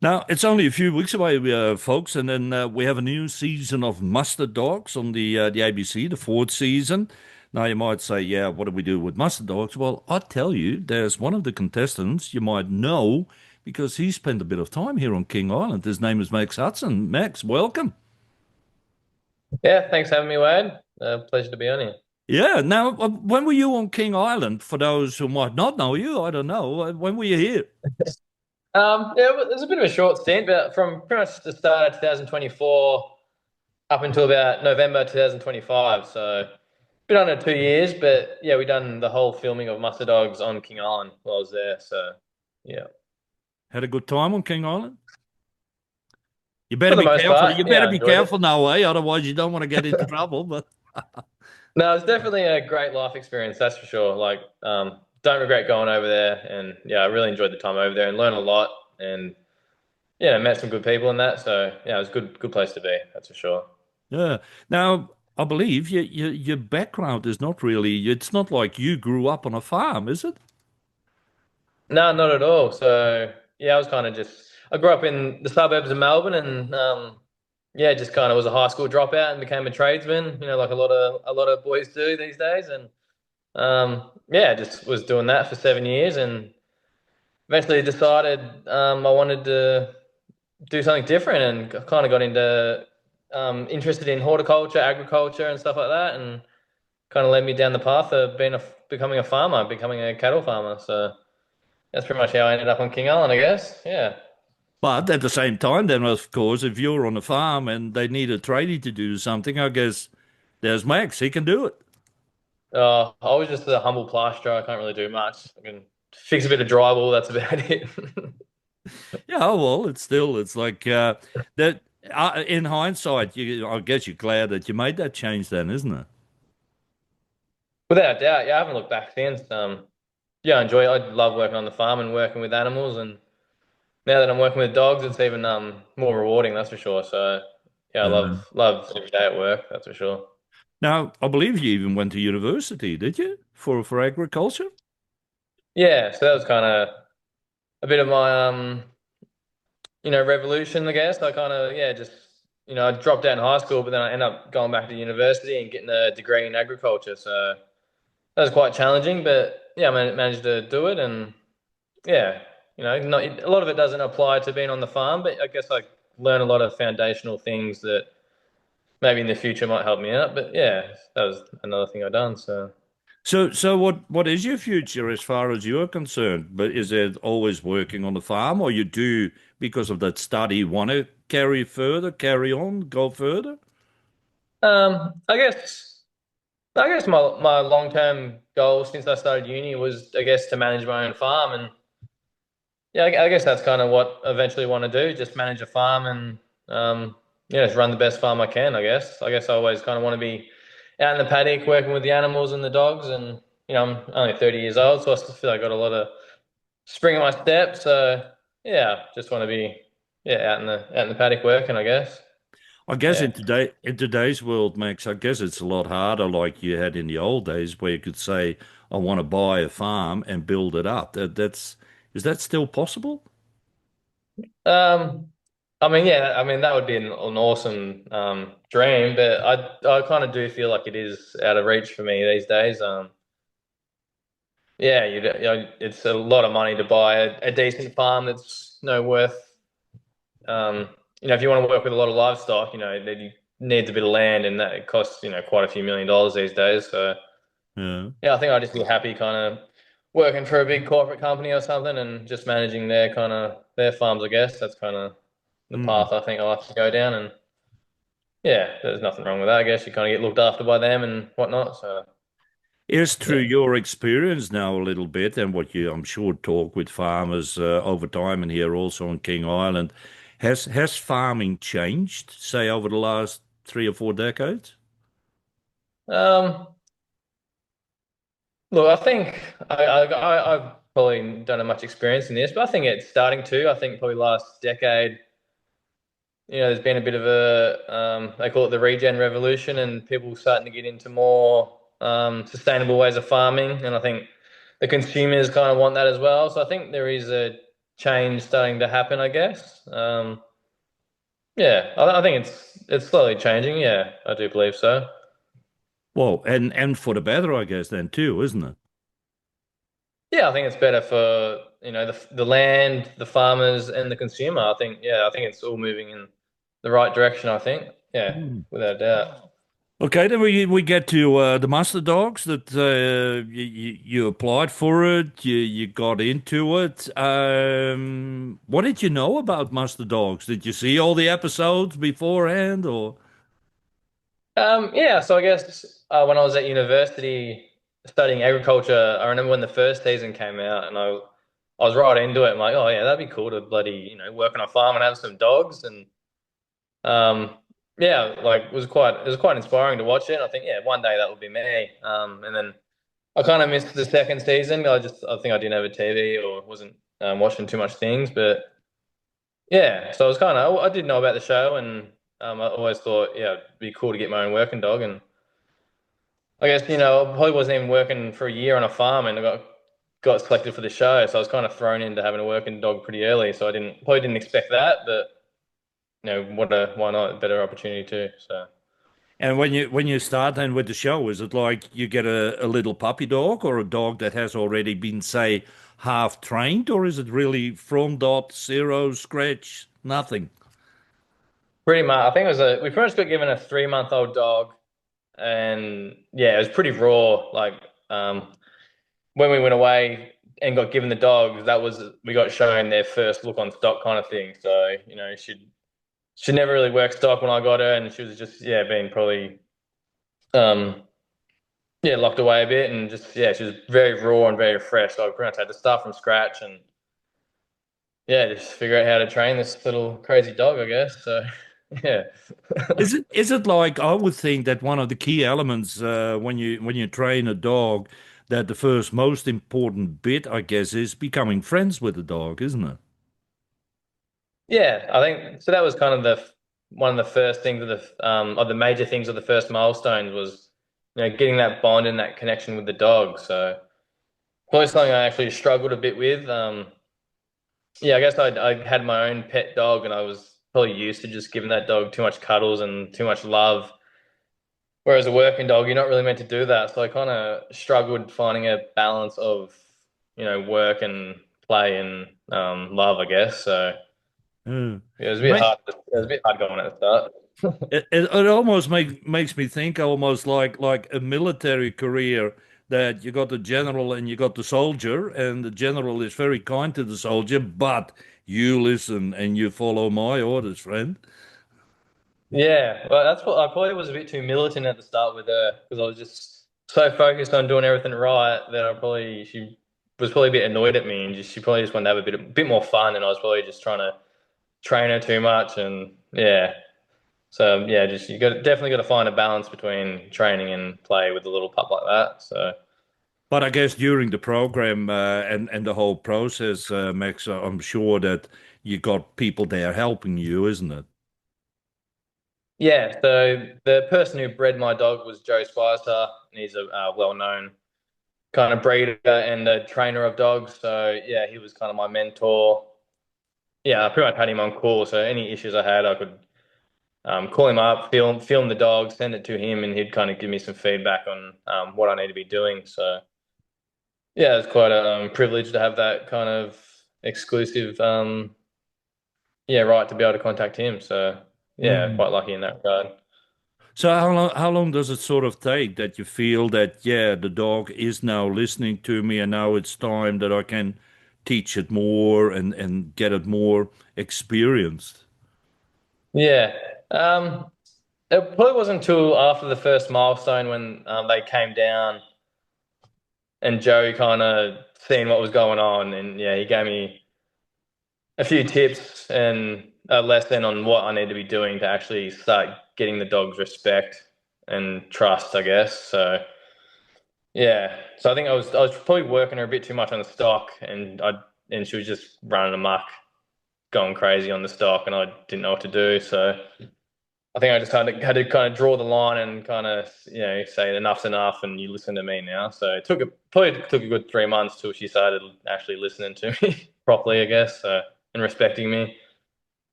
Now, it's only a few weeks away, folks, and then we have a new season of Mustard Dogs on the ABC, the fourth season. Now, you might say, yeah, what do we do with Mustard Dogs? Well, I'll tell you, there's one of the contestants you might know because he spent a bit of time here on King Island. His name is Max Hudson. Max, welcome. Yeah, thanks for having me, Wade. Pleasure to be on here. Yeah, now, when were you on King Island? For those who might not know you, I don't know. When were you here? Yeah, it was a bit of a short stint, but from pretty much the start of 2024 up until about November 2025. So, been under 2 years, but yeah, we done the whole filming of Mustard Dogs on King Island while I was there. So, yeah, Had a good time on King Island? You better for the be most careful. You part, better yeah, I be enjoyed careful it. now, otherwise you don't want to get into trouble. But No, it was definitely a great life experience, that's for sure. Like, don't regret going over there, and yeah, I really enjoyed the time over there and learned a lot, and yeah, met some good people in that. So, yeah, it was a good place to be, that's for sure. yeah. Now, I believe your background is not really, it's not like you grew up on a farm, is it? No, not at all. So yeah, I was kind of just I grew up in the suburbs of Melbourne, and yeah, just kind of was a high school dropout and became a tradesman. Like a lot of boys do these days, and yeah, just was doing that for 7 years, and eventually decided I wanted to do something different, and kind of got into interested in horticulture, agriculture, and stuff like that, and kind of led me down the path of becoming a farmer, becoming a cattle farmer. So. That's pretty much how I ended up on King Island, I guess. Yeah. But at the same time, then, of course, if you're on a farm and they need a tradie to do something, I guess there's Max. He can do it. I was just a humble plasterer. I can't really do much. I can fix a bit of drywall. That's about it. Yeah, oh, well, it's like that. In hindsight, I guess you're glad that you made that change then, isn't it? Without a doubt, yeah, I haven't looked back since. Yeah, I enjoy it. I love working on the farm and working with animals. And now that I'm working with dogs, it's even more rewarding. That's for sure. So yeah, I Yeah. love every day at work. That's for sure. Now, I believe you even went to university, did you? For agriculture? Yeah, so that was kind of a bit of my revolution, I guess. I kind of, yeah, just, I dropped out in high school, but then I ended up going back to university and getting a degree in agriculture. So that was quite challenging, but yeah, I managed to do it. And yeah, not, a lot of it doesn't apply to being on the farm, but I guess I learned a lot of foundational things that maybe in the future might help me out. But yeah, that was another thing I done. So. So what is your future as far as you're concerned? But is it always working on the farm, or you do because of that study want to carry on, go further? I guess my long term goal since I started uni was, I guess, to manage my own farm. And yeah, I guess that's kind of what I eventually want to do, just manage a farm and yeah, just run the best farm I can, I guess. I guess I always kind of want to be out in the paddock working with the animals and the dogs. And I'm only 30 years old, so I still feel like I got a lot of spring in my step. So yeah, just want to be, yeah, out in the paddock working, I guess. I guess Yeah. in today's world, Max, I guess it's a lot harder like you had in the old days where you could say, I want to buy a farm and build it up. Is that still possible? Um, I mean, yeah, I mean that would be an awesome dream, but I kind of do feel like it is out of reach for me these days. Yeah, it's a lot of money to buy a decent farm that's worth. Um, if you want to work with a lot of livestock, then you needs a bit of land, and that it costs quite a few $1 million these days. So Yeah. yeah, I think I'd just be happy kind of working for a big corporate company or something and just managing their farms. I guess that's kind of the Mm. path I think I'll have to go down. And yeah, there's nothing wrong with that. I guess you kind of get looked after by them and whatnot. So Is through yeah. your experience now a little bit and what you, I'm sure, talk with farmers over time and here also on King Island, has farming changed, say, over the last 3 or 4 decades? Um, Look, I think I've probably don't have much experience in this, but I think it's starting to. I think probably last decade, there's been a bit of they call it the regen revolution, and people starting to get into more sustainable ways of farming. And I think the consumers kind of want that as well. So I think there is a change starting to happen, I guess. Yeah, I think it's slowly changing. Yeah, I do believe so. Well, and for the better, I guess, then too, isn't it? Yeah, I think it's better for, the land, the farmers, and the consumer. I think it's all moving in the right direction, I think. Yeah, Hmm. without a doubt. Okay, then we get to the Master Dogs that you applied for it, you got into it. What did you know about Master Dogs? Did you see all the episodes beforehand, or? Yeah, so I guess when I was at university studying agriculture, I remember when the first season came out, and I was right into it. I'm like, oh yeah, that'd be cool to bloody, work on a farm and have some dogs, and um, yeah, like it was quite inspiring to watch it. And I think, yeah, one day that would be me. And then I kind of missed the second season. I think I didn't have a TV or wasn't watching too much things, but yeah, so I did know about the show, and I always thought, yeah, it'd be cool to get my own working dog. And I guess, I probably wasn't even working for a year on a farm, and I got selected for the show. So I was kind of thrown into having a working dog pretty early. So I didn't expect that, but why not? Better opportunity too. So And when you start then with the show, is it like you get a little puppy dog or a dog that has already been, say, half trained, or is it really from dot zero scratch, nothing? pretty much, I think we pretty much got given a 3-month-old dog, and yeah, it was pretty raw. Like um, when we went away and got given the dogs, we got shown their first look on stock kind of thing. So she never really worked stock when I got her, and she was just, yeah, being probably um yeah, locked away a bit, and just, yeah, she was very raw and very fresh. So I pretty much had to start from scratch, and yeah, just figure out how to train this little crazy dog, I guess. So yeah. Is it like I would think that one of the key elements when you train a dog, that the first most important bit, I guess, is becoming friends with the dog, isn't it? Yeah, I think so. That was kind of one of the first things of the major things of the first milestones was, getting that bond and that connection with the dog. So probably something I actually struggled a bit with. Yeah, I guess I had my own pet dog, and I was probably used to just giving that dog too much cuddles and too much love. Whereas a working dog, you're not really meant to do that. So I kind of struggled finding a balance of, work and play and love, I guess. So Yeah. it was a bit Mate, hard. It was a bit hard going at the start. it almost makes me think almost like a military career, that you got the general and you got the soldier, and the general is very kind to the soldier, but you listen and you follow my orders, friend. Yeah, well, that's what I probably was a bit too militant at the start with her, because I was just so focused on doing everything right that she was probably a bit annoyed at me, and she probably just wanted to have a bit more fun, and I was probably just trying to train her too much, and yeah. So yeah, just definitely got to find a balance between training and play with a little pup like that. So But I guess during the program and the whole process, Max, I'm sure that you got people there helping you, isn't it? yeah, so the person who bred my dog was Joe Spicer, and he's a well-known kind of breeder and a trainer of dogs. So yeah, he was kind of my mentor. Yeah, I pretty much had him on call. So any issues I had, I could call him up, film the dog, send it to him, and he'd kind of give me some feedback on what I need to be doing. So yeah, it's quite a privilege to have that kind of exclusive, yeah, right to be able to contact him. So yeah, Mm. quite lucky in that regard. So how long does it sort of take that you feel that, yeah, the dog is now listening to me, and now it's time that I can teach it more and get it more experienced? Yeah. Um, it probably wasn't until after the first milestone when they came down and Joe kind of seen what was going on, and yeah, he gave me a few tips and a lesson on what I need to be doing to actually start getting the dog's respect and trust, I guess. So yeah, so I think I was probably working her a bit too much on the stock, and she was just running amok, going crazy on the stock, and I didn't know what to do. So I think I just had to kind of draw the line and kind of, say enough's enough, and you listen to me now. So probably took a good 3 months till she started actually listening to me. properly, I guess, and respecting me.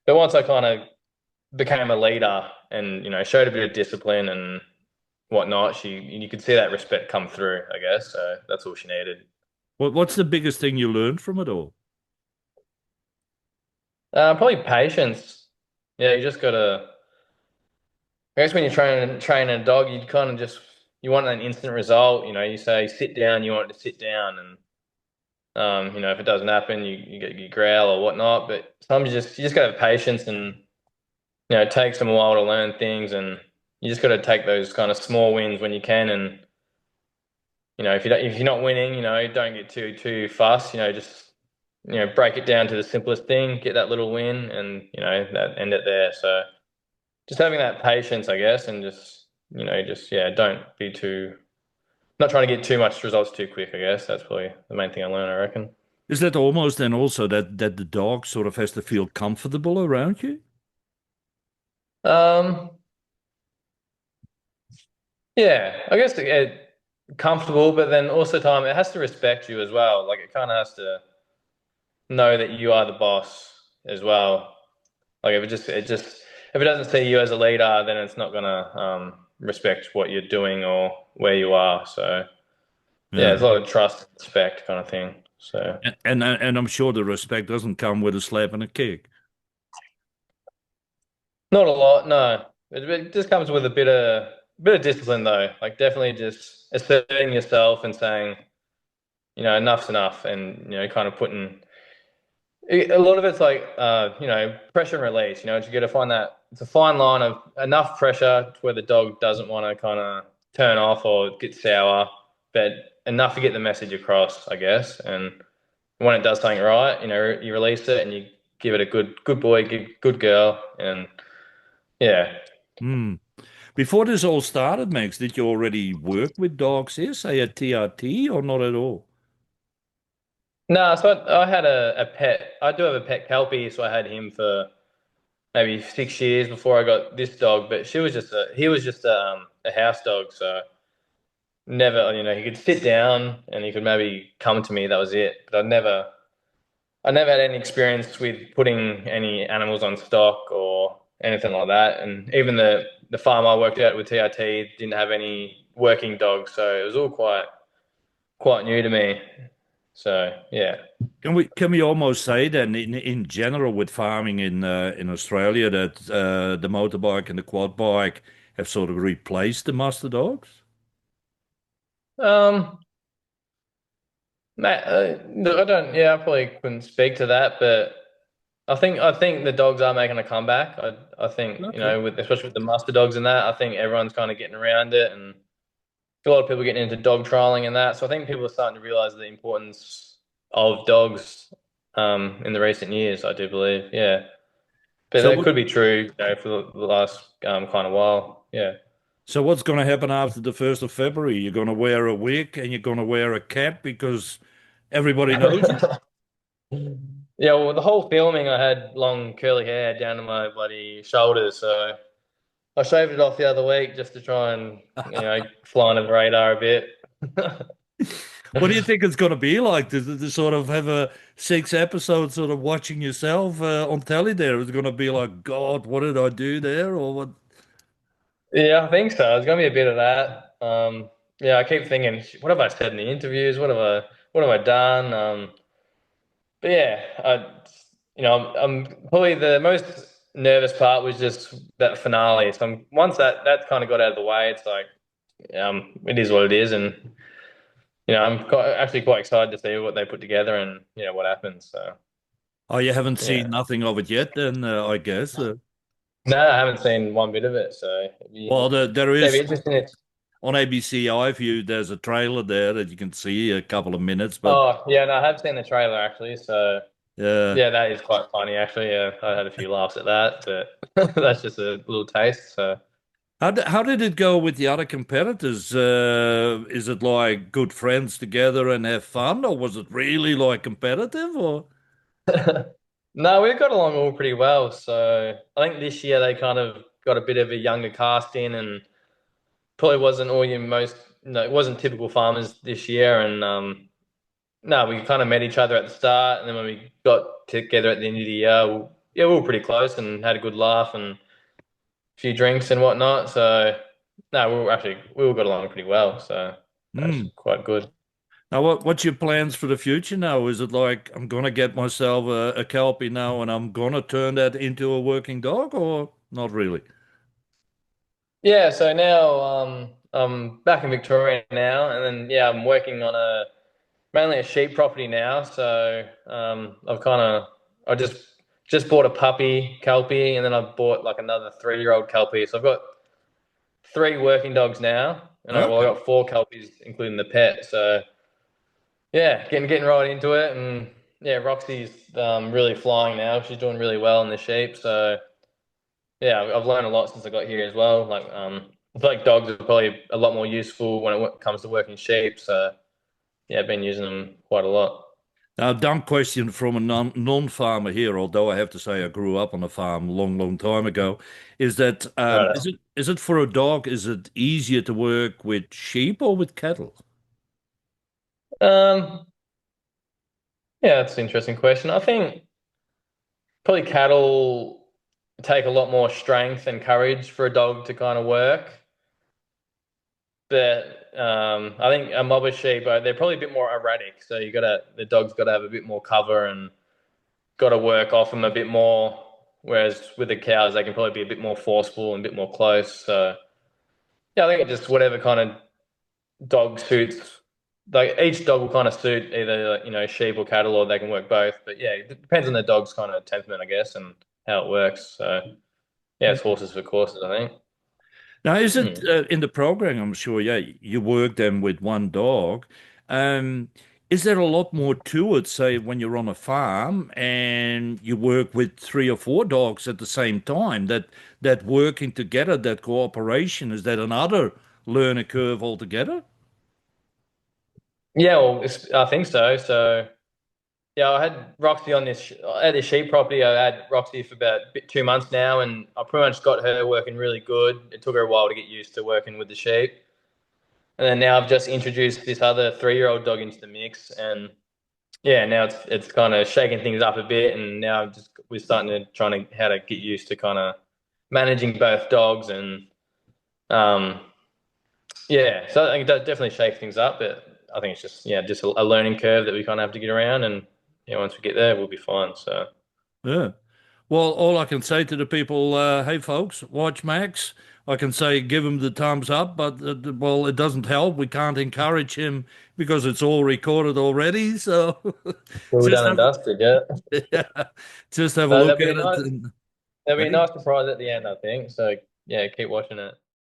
But once I kind of became a leader and showed a bit of discipline and whatnot, you could see that respect come through, I guess. So that's all she needed. What's the biggest thing you learned from it all? Probably patience. Yeah, you just gotta. I guess when you're training a dog, you kind of just you want an instant result. You say sit down, you want it to sit down, and if it doesn't happen, you growl or whatnot. But sometimes you just gotta have patience, and it takes them a while to learn things, and you just gotta take those kind of small wins when you can, and if you're not winning, don't get too fussed. Just break it down to the simplest thing, get that little win, and that end it there. So just having that patience, I guess, and just yeah, don't be too not trying to get too much results too quick. I guess that's probably the main thing I learned. I reckon. Is that almost then also that the dog sort of has to feel comfortable around you? Um, yeah, I guess comfortable, but then also time it has to respect you as well. Like it kind of has to know that you are the boss as well. Like if it doesn't see you as a leader, then it's not gonna respect what you're doing or where you are. So yeah, Yeah. there's a lot of trust, and respect kind of thing. So And I'm sure the respect doesn't come with a slap and a kick. not a lot, no. It just comes with a bit of discipline though. Like definitely just asserting yourself and saying, enough's enough, and kind of putting a lot of it's like pressure and release. You got to find that it's a fine line of enough pressure to where the dog doesn't want to kind of turn off or get sour, but enough to get the message across, I guess. And when it does something right, you release it and you give it a good boy, good girl, and yeah. Hmm. Before this all started, Max, did you already work with dogs here, say at TRT, or not at all? No, so I had a pet. I do have a pet Kelpie, so I had him for maybe 6 years before I got this dog. But he was just a house dog, so never, he could sit down and he could maybe come to me. That was it. But I never had any experience with putting any animals on stock or anything like that. And even the farm I worked at with TRT didn't have any working dogs, so it was all quite new to me. So yeah. Can we almost say then in general with farming in Australia that the motorbike and the quad bike have sort of replaced the muster dogs? Um, Matt, I don't. Yeah, I probably couldn't speak to that, but I think the dogs are making a comeback. I think Okay. with especially with the muster dogs and that. I think everyone's kind of getting around it, and a lot of people getting into dog trialing and that. So I think people are starting to realize the importance of dogs in the recent years. I do believe, yeah, but So that what could be true, for the last kind of while. Yeah. so what's going to happen after the 1st of February? You're going to wear a wig and you're going to wear a cap because everybody knows you? Yeah, well, the whole filming, I had long curly hair down to my bloody shoulders, so I shaved it off the other week just to try and fly under the radar a bit. What do you think it's going to be like to sort of have a 6 episode sort of watching yourself on telly there? Is it going to be like, God, what did I do there? Or what? Yeah, I think so. There's gonna be a bit of that. Yeah, I keep thinking, what have I said in the interviews? What have I done? But yeah, I'm probably the most nervous part was just that finale. So once that kind of got out of the way, it's like it is what it is, and I'm actually quite excited to see what they put together and what happens. So Oh, you haven't seen yeah, nothing of it yet, then I guess. no, I haven't seen one bit of it, so Well, there yeah, it'd is be interesting. on ABC iView. There's a trailer there that you can see a couple of minutes, but Oh yeah, no, I have seen the trailer actually, so. yeah. Yeah, that is quite funny actually. Yeah, I had a few laughs at that, but that's just a little taste. So How did it go with the other competitors? Is it like good friends together and have fun, or was it really like competitive? Or no, we got along all pretty well. So I think this year they kind of got a bit of a younger cast in, and probably wasn't all your most. No, it wasn't typical farmers this year, and no, we kind of met each other at the start, and then when we got together at the end of the year, yeah, we were pretty close and had a good laugh and a few drinks and whatnot. So, no, we all got along pretty well. So that's Hmm. quite good. Now, what's your plans for the future now? Is it like I'm gonna get myself a Kelpie now and I'm gonna turn that into a working dog, or not really? Yeah, so now I'm back in Victoria now, and then yeah, I'm working on a mainly a sheep property now. So I just bought a puppy Kelpie, and then I bought like another 3-year-old Kelpie. So I've got 3 working dogs now, and I Okay. got 4 Kelpies, including the pet. So yeah, getting right into it, and yeah, Roxy's really flying now. She's doing really well in the sheep. So yeah, I've learned a lot since I got here as well. I feel like dogs are probably a lot more useful when it comes to working sheep. So yeah, I've been using them quite a lot. Now, dumb question from a non-farmer here, although I have to say I grew up on a farm a long, long time ago, is that Right. is it for a dog, is it easier to work with sheep or with cattle? Um, yeah, that's an interesting question. I think probably cattle take a lot more strength and courage for a dog to kind of work. But I think a mob of sheep, they're probably a bit more erratic. So the dog's got to have a bit more cover and got to work off them a bit more. Whereas with the cows, they can probably be a bit more forceful and a bit more close. So yeah, I think it just whatever kind of dog suits. Like each dog will kind of suit either sheep or cattle, or they can work both. But yeah, it depends on the dog's kind of temperament, I guess, and how it works. So yeah, it's horses for courses, I think. Now, is it Hmm. in the program? I'm sure, yeah, you work them with one dog. Um, is there a lot more to it, say, when you're on a farm and you work with 3 or 4 dogs at the same time, that working together, that cooperation, is that another learner curve altogether? Yeah, well, I think so. So yeah, I had Roxy on this at this sheep property. I had Roxy for about 2 months now, and I pretty much got her working really good. It took her a while to get used to working with the sheep, and then now I've just introduced this other 3-year-old dog into the mix, and yeah, now it's kind of shaking things up a bit, and now just we're starting to trying to how to get used to kind of managing both dogs, and um, yeah, so I think it does definitely shake things up, but I think it's just just a learning curve that we kind of have to get around, and yeah, once we get there, we'll be fine. So. Yeah. Well, all I can say to the people, hey folks, watch Max. I can say give him the thumbs up, but well, it doesn't help. We can't encourage him because it's all recorded already. So Well just done and have dusted, yeah. yeah, just have a No, look that'll be a at it. nice And, that'll be a hey, nice surprise at the end, I think. So yeah, keep watching it.